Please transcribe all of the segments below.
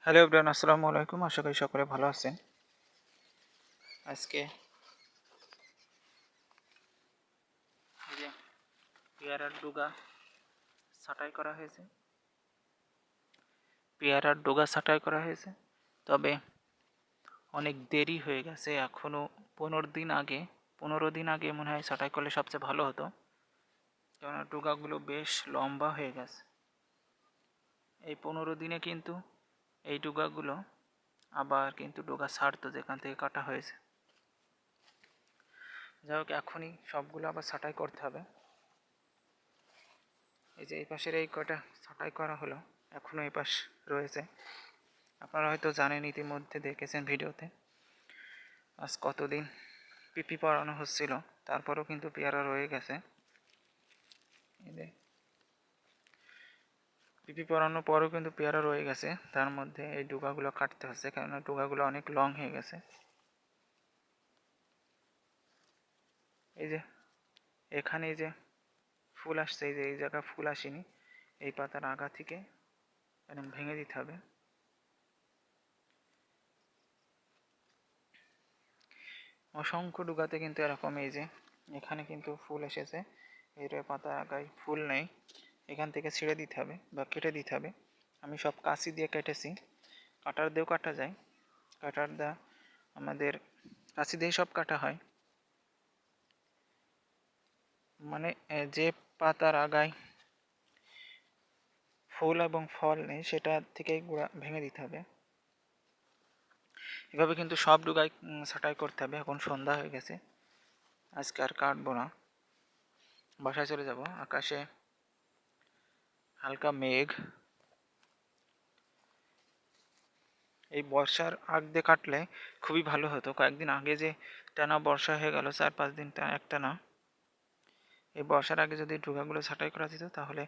Hello everyone, আসসালামু আলাইকুম। আশা করি সকলে ভালো আছেন। আজকে এই যে পেয়ারার ডুগা ছাঁটাই করা হয়েছে। তবে অনেক দেরি হয়ে গেছে, এখনও 15 দিন আগে মনে হয় ছাঁটাই করলে সবচেয়ে ভালো হতো, কেননা ডুগাগুলো বেশ লম্বা হয়ে গেছে। এই 15 দিনে কিন্তু এই ডুগাগুলো আবার কিন্তু ডুগা ছাড়তো যেখান থেকে কাটা হয়েছে। যাই হোক, এখনই সবগুলো আবার ছাঁটাই করতে হবে। এই যে এই পাশের এই কটা ছাঁটাই করা হলো, এখনও এই পাশ রয়েছে। আপনারা হয়তো জানেন, ইতিমধ্যে দেখেছেন ভিডিওতে। আজ কতদিন পিপি পরানো হচ্ছিল, তারপরেও কিন্তু পেয়ারা রয়ে গেছে। পিপি পরানোর পরেও কিন্তু পেয়ারা রয়ে গেছে। তার মধ্যে এই ডুগাগুলো কাটতে হচ্ছে, কেননা ডুগাগুলো অনেক লং হয়ে গেছে। এই যে এখানে এই যে ফুল আসছে, এই যে এই জায়গায় ফুল আসেনি, এই পাতার আগা থেকে একদম ভেঙে দিতে হবে। অসংখ্য ডুগাতে কিন্তু এরকম, এই যে এখানে কিন্তু ফুল এসেছে, এর পাতার আগায় ফুল নেই, এখান থেকে ছিঁড়ে দিতে হবে বা কেটে দিতে হবে। আমি সব কাঁচি দিয়ে কেটেছি, কাটার দিয়েও কাটা যায়, কাটার দা আমাদের কাঁচি দিয়ে সব কাটা হয়। মানে যে পাতার আগায় ফুল এবং ফল নেই সেটা থেকে গুঁড়া ভেঙে দিতে হবে। এভাবে কিন্তু সব ডুগাই ছাঁটাই করতে হবে। এখন সন্ধ্যা হয়ে গেছে, আজকে আর কাটবো না, বাসায় চলে যাব। আকাশে হালকা মেঘ। এই বর্ষার আগ দিয়ে কাটলে খুবই ভালো হতো। কয়েকদিন আগে যে টানা বর্ষা হয়ে গেল, 4-5 দিন একটানা, এই বর্ষার আগে যদি ডুগাগুলো ছাঁটাই করা যেত তাহলে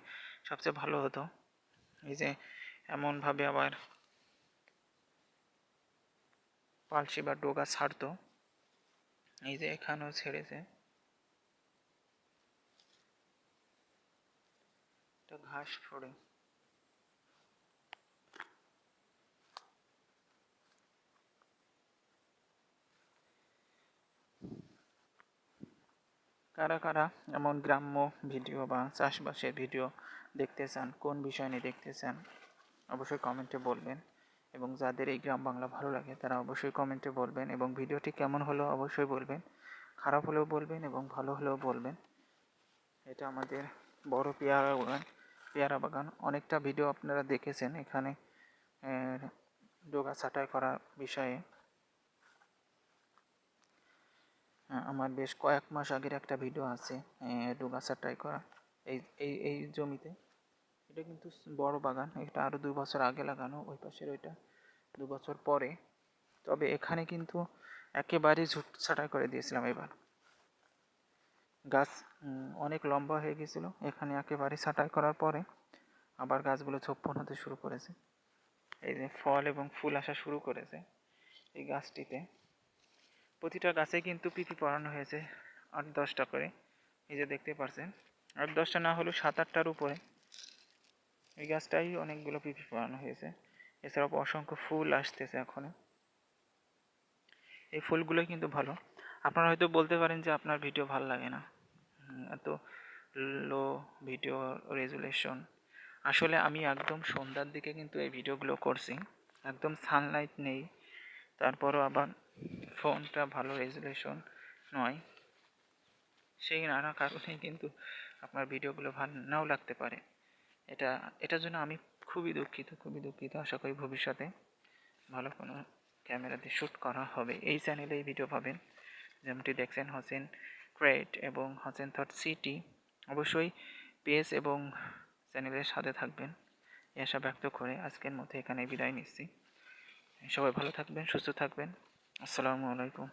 সবচেয়ে ভালো হতো। এই যে এমনভাবে আবার পালসি বা ডোগা ছাড়তো। এই যে এখানেও ছেড়েছে, এটা ঘাস ফড়ে। কারা কারা এমন গ্রাম্য ভিডিও বা চাষবাসের ভিডিও দেখতে চান, কোন বিষয় নিয়ে দেখতে চান, অবশ্যই কমেন্টে বলবেন। এবং যাদের এই গ্রাম বাংলা ভালো লাগে তারা অবশ্যই কমেন্টে বলবেন, এবং ভিডিওটি কেমন হলো অবশ্যই বলবেন। খারাপ হলেও বলবেন এবং ভালো হলেও বলবেন। এটা আমাদের বড় পেয়ারা বাগান। অনেকটা ভিডিও আপনারা দেখেছেন এখানে ডোগা ছাঁটাই করার বিষয়ে। আমার বেশ কয়েক মাস আগের একটা ভিডিও আছে ডোগা ছাঁটাই করা এই এই এই জমিতে। এটা কিন্তু বড় বাগান, এটা আরও 2 বছর আগে লাগানো, ওই পাশের ওইটা 2 বছর পরে। তবে এখানে কিন্তু একেবারে ঝুট ছাঁটাই করে দিয়েছিলাম। এবার গাছ অনেক লম্বা হয়ে গেছিলো, এখানে একেবারে ছাঁটাই করার পরে আবার গাছগুলো ঝোপ্পন হতে শুরু করেছে। এই যে ফল এবং ফুল আসা শুরু করেছে এই গাছটিতে। প্রতিটা গাছে কিন্তু পিপি পরানো হয়েছে 8-10টা করে। এই যে দেখতে পাচ্ছেন, 8-10টা না হলেও 7-8টার উপরে এই গাছটাই অনেকগুলো পিপি পরানো হয়েছে। এছাড়াও অসংখ্য ফুল আসতেছে এখনো। এই ফুলগুলো কিন্তু ভালো। আপনারা হয়তো বলতে পারেন যে আপনার ভিডিও ভালো লাগে না, এত লো ভিডিও রেজুলেশন। আসলে আমি একদম সন্ধ্যার দিকে কিন্তু এই ভিডিওগুলো করছি, একদম সানলাইট নেই, তারপরও আবার ফোনটা ভালো রেজুলেশন নয়, সেই নানা কারণে কিন্তু আপনার ভিডিওগুলো ভালো নাও লাগতে পারে। এটার জন্য আমি খুবই দুঃখিত। আশা করি ভবিষ্যতে ভালো কোনো ক্যামেরা দিয়ে শ্যুট করা হবে। এই চ্যানেলে এই ভিডিও পাবেন, যেমনটি দেখছেন হোসেন ক্রিয়েট এবং হোসেন থট সিটি। অবশ্যই পেজ এবং চ্যানেলের সাথে থাকবেন, এই আশা ব্যক্ত করে আজকের মতো এখানে বিদায় নিচ্ছি। সবাই ভালো থাকবেন, সুস্থ থাকবেন। আসসালামু আলাইকুম।